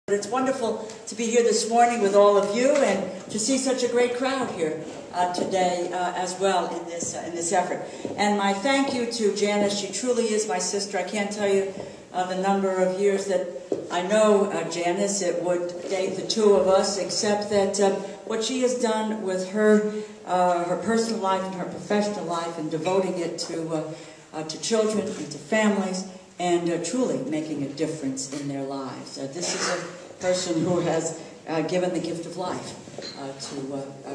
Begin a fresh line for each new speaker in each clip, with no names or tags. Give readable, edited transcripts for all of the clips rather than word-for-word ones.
It's wonderful to be here this morning with all of you and to see such a great crowd here today as well in this effort. And my thank you to Janice. She truly is my sister. I can't tell you the number of years that I know Janice. It would date the two of us, except that what she has done with her personal life and her professional life and devoting it to children and to families and truly making a difference in their lives. This is a person who has given the gift of life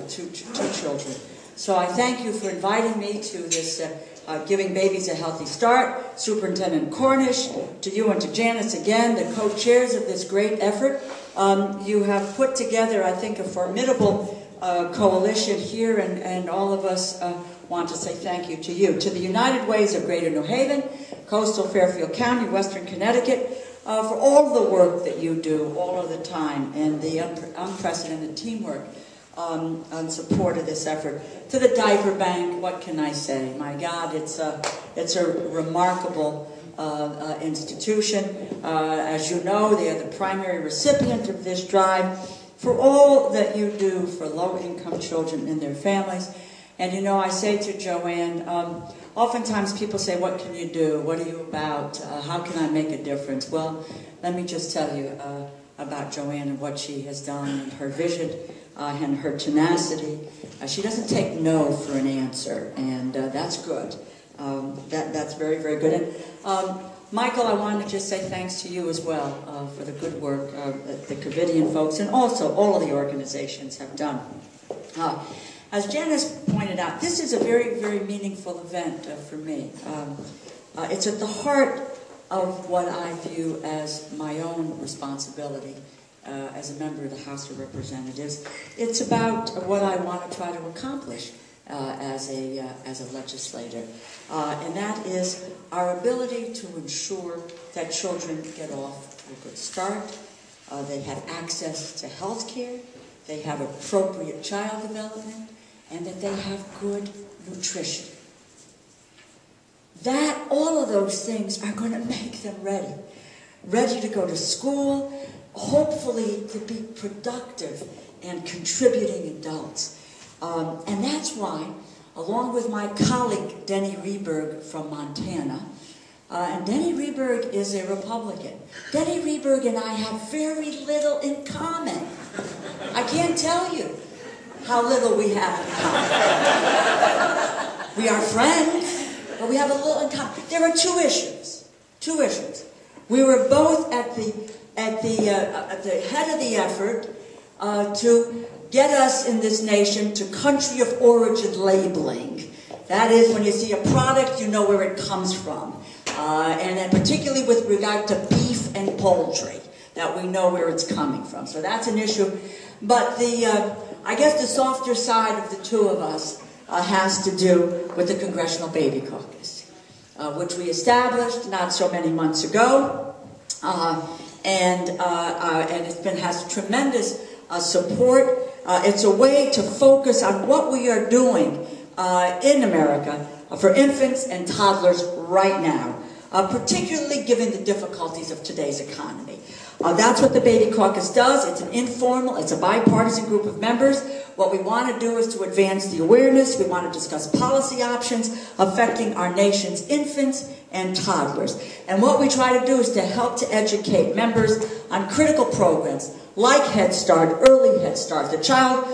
to children. So I thank you for inviting me to this Giving Babies a Healthy Start. Superintendent Cornish, to you and to Janice again, the co-chairs of this great effort. You have put together, I think, a formidable coalition here, and all of us want to say thank you to you. To the United Ways of Greater New Haven, Coastal Fairfield County, Western Connecticut, for all the work that you do all of the time and the unprecedented teamwork on support of this effort. To the Diaper Bank, what can I say? My God, it's a remarkable institution. As you know, they are the primary recipient of this drive for all that you do for low-income children and their families. And you know, I say to Joanne, oftentimes people say, what can you do? What are you about? How can I make a difference? Well, let me just tell you about Joanne and what she has done and her vision and her tenacity. She doesn't take no for an answer, and that's good. That's very, very good. And, Michael, I wanted to just say thanks to you as well for the good work that the Covidian folks and also all of the organizations have done. As Janice pointed out, this is a very, very meaningful event for me. It's at the heart of what I view as my own responsibility as a member of the House of Representatives. It's about what I want to try to accomplish as a legislator, and that is our ability to ensure that children get off to a good start, they have access to health care, they have appropriate child development, and that they have good nutrition. That, all of those things are going to make them ready to go to school, hopefully to be productive and contributing adults. And that's why, along with my colleague Denny Rehberg from Montana, and Denny Rehberg is a Republican. Denny Rehberg and I have very little in common. I can't tell you how little we have in common. We are friends, but we have a little in common. There are two issues. We were both at the head of the effort to get us in this nation to country of origin labeling. That is, when you see a product, you know where it comes from. And then particularly with regard to beef and poultry, that we know where it's coming from. So that's an issue. But I guess the softer side of the two of us has to do with the Congressional Baby Caucus, which we established not so many months ago. And it has tremendous support. It's a way to focus on what we are doing in America for infants and toddlers right now, particularly given the difficulties of today's economy. That's what the Baby Caucus does. It's an informal, it's a bipartisan group of members. What we want to do is to advance the awareness. We want to discuss policy options affecting our nation's infants and toddlers. And what we try to do is to help to educate members on critical programs like Head Start, Early Head Start, the Child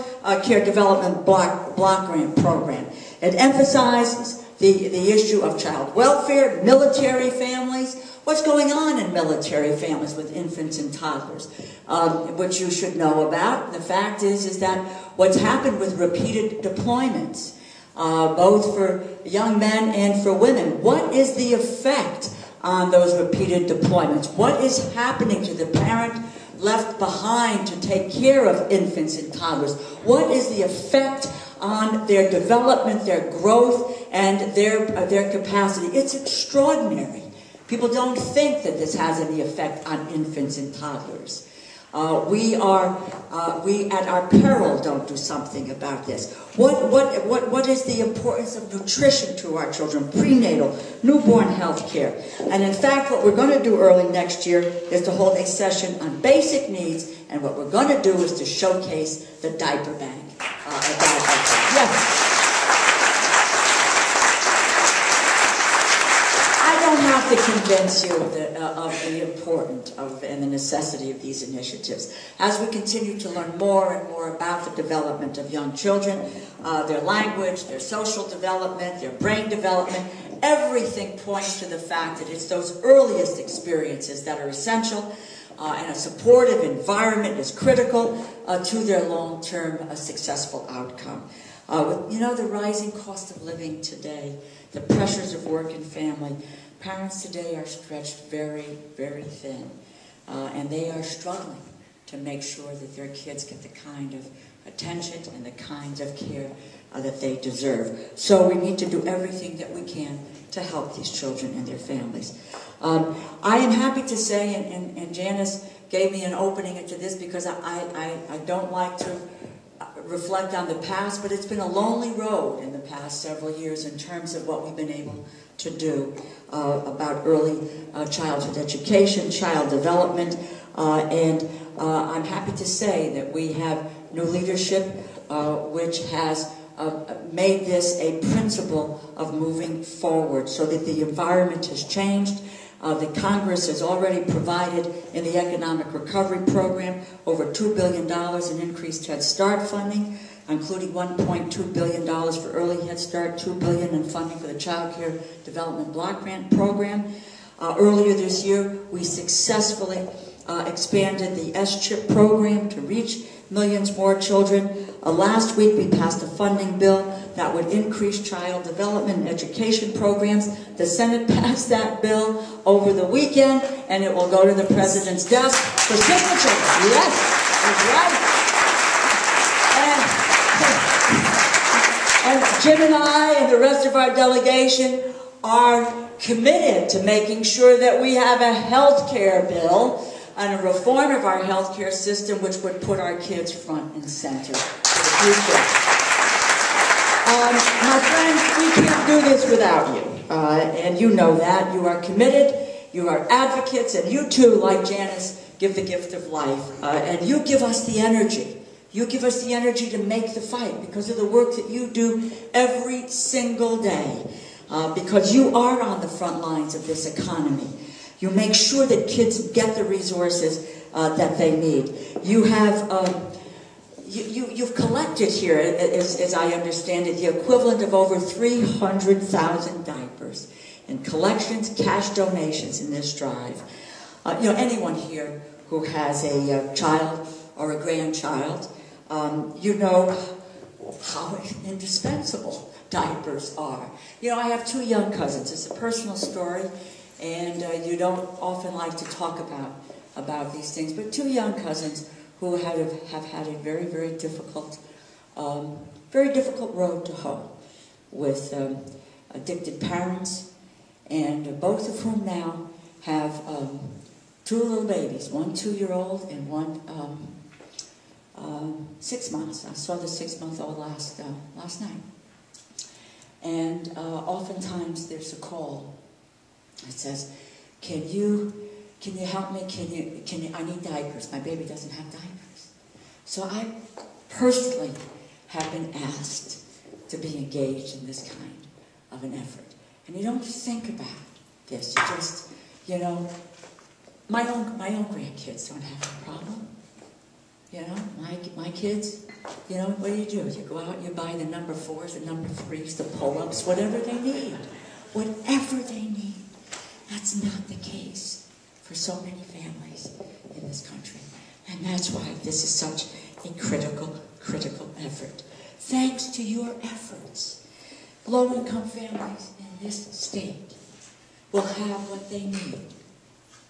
Care Development Block Grant Program. It emphasizes the issue of child welfare, military families, what's going on in military families with infants and toddlers, which you should know about. The fact is that what's happened with repeated deployments, both for young men and for women, what is the effect on those repeated deployments? What is happening to the parent left behind to take care of infants and toddlers? What is the effect on their development, their growth, and their capacity? It's extraordinary. People don't think that this has any effect on infants and toddlers. We at our peril don't do something about this. What is the importance of nutrition to our children? Prenatal, newborn health care. And in fact, what we're going to do early next year is to hold a session on basic needs, and what we're going to do is to showcase the diaper bank. Yes. I don't have to convince you of the importance and the necessity of these initiatives. As we continue to learn more and more about the development of young children, their language, their social development, their brain development, everything points to the fact that it's those earliest experiences that are essential, and a supportive environment is critical to their long-term successful outcome. The rising cost of living today, the pressures of work and family, parents today are stretched very, very thin, and they are struggling to make sure that their kids get the kind of attention and the kinds of care that they deserve. So we need to do everything that we can to help these children and their families. I am happy to say, and Janice gave me an opening into this because I don't like to reflect on the past, but it's been a lonely road in the past several years in terms of what we've been able to do about early childhood education, child development, and I'm happy to say that we have new leadership which has made this a principle of moving forward so that the environment has changed. The Congress has already provided in the Economic Recovery Program over $2 billion in increased Head Start funding, including $1.2 billion for early Head Start, $2 billion in funding for the Child Care Development Block Grant Program. Earlier this year, we successfully expanded the S-CHIP program to reach millions more children. Last week, we passed a funding bill that would increase child development and education programs. The Senate passed that bill over the weekend, and it will go to the President's desk for signature. Yes, that's right. And Jim and I and the rest of our delegation are committed to making sure that we have a health care bill and a reform of our health care system which would put our kids front and center for the future. My friends, we can't do this without you, and you know that. You are committed, you are advocates, and you too, like Janice, give the gift of life, and you give us the energy. You give us the energy to make the fight because of the work that you do every single day, because you are on the front lines of this economy. You make sure that kids get the resources that they need. You have you've collected here, as I understand it, the equivalent of over 300,000 diapers in collections, cash donations in this drive. Anyone here who has a child or a grandchild, you know how indispensable diapers are. I have two young cousins. It's a personal story, and you don't often like to talk about these things, but two young cousins who have had a very, very difficult road to hoe with addicted parents, and both of whom now have two little babies, one 2-year-old and one 6 months. I saw the 6-month-old last night. And oftentimes there's a call that says, can you help me? I need diapers. My baby doesn't have diapers. So I personally have been asked to be engaged in this kind of an effort. And you don't think about this. You just, my own grandkids don't have a problem. My kids, what do? You go out and you buy the number 4s, the number 3s, the pull-ups, whatever they need. Whatever they need. That's not the case for so many families in this country. And that's why this is such a critical effort. Thanks to your efforts, low-income families in this state will have what they need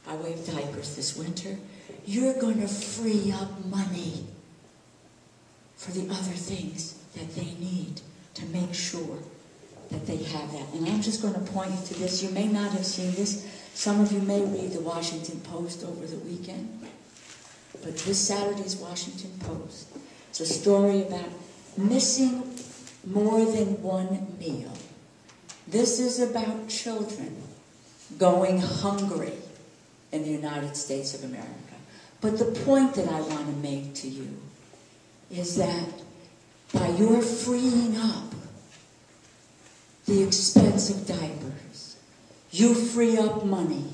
by way of diapers this winter. You're going to free up money for the other things that they need to make sure that they have that. And I'm just going to point you to this. You may not have seen this. Some of you may read the Washington Post over the weekend. but this Saturday's Washington Post. It's a story about missing more than one meal. This is about children going hungry in the United States of America. But the point that I want to make to you is that by your freeing up the expense of diapers, you free up money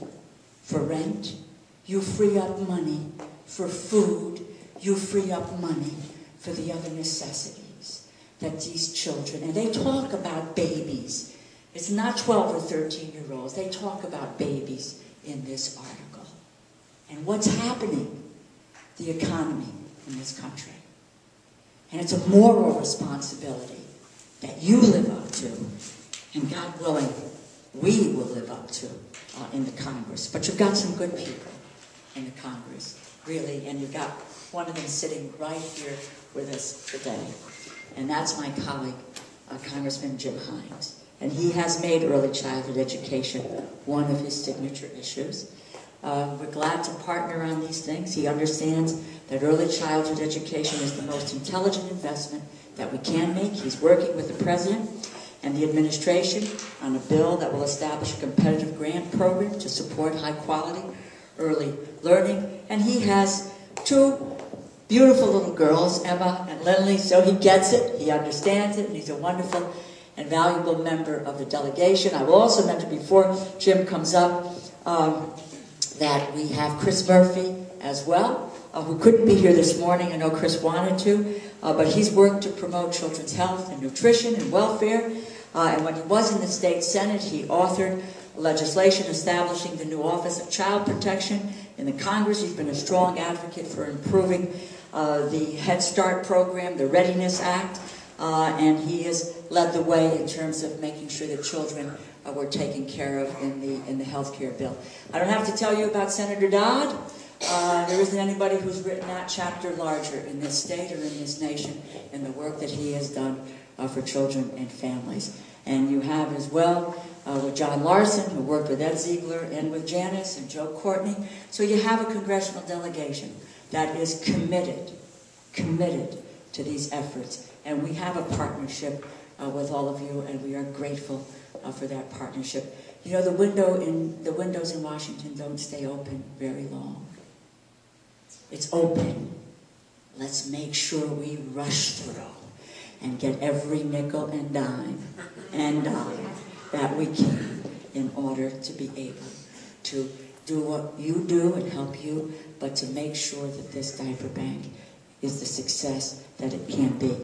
for rent, you free up money for food, you free up money for the other necessities that these children, and they talk about babies. It's not 12 or 13-year-olds. They talk about babies in this article. And what's happening? The economy in this country. And it's a moral responsibility that you live up to, and God willing, we will live up to in the Congress. But you've got some good people in the Congress, really, and you've got one of them sitting right here with us today. And that's my colleague, Congressman Jim Hines. And he has made early childhood education one of his signature issues. We're glad to partner on these things. He understands that early childhood education is the most intelligent investment that we can make. He's working with the President and the administration on a bill that will establish a competitive grant program to support high-quality early learning. And he has two beautiful little girls, Emma and Lindley, so he gets it, he understands it, and he's a wonderful and valuable member of the delegation. I will also mention before Jim comes up that we have Chris Murphy as well, who couldn't be here this morning. I know Chris wanted to, but he's worked to promote children's health and nutrition and welfare. And when he was in the state Senate, he authored legislation establishing the new Office of Child Protection in the Congress. He's been a strong advocate for improving the Head Start program, the Readiness Act, and he has led the way in terms of making sure that children were taken care of in the health care bill. I don't have to tell you about Senator Dodd. There isn't anybody who's written that chapter larger in this state or in this nation in the work that he has done for children and families. And you have as well with John Larson, who worked with Ed Ziegler, and with Janice and Joe Courtney. So you have a congressional delegation that is committed to these efforts. And we have a partnership with all of you, and we are grateful for that partnership. You know, the windows in Washington don't stay open very long. It's open. Let's make sure we rush through and get every nickel and dime that we can in order to be able to do what you do and help you, but to make sure that this diaper bank is the success that it can be.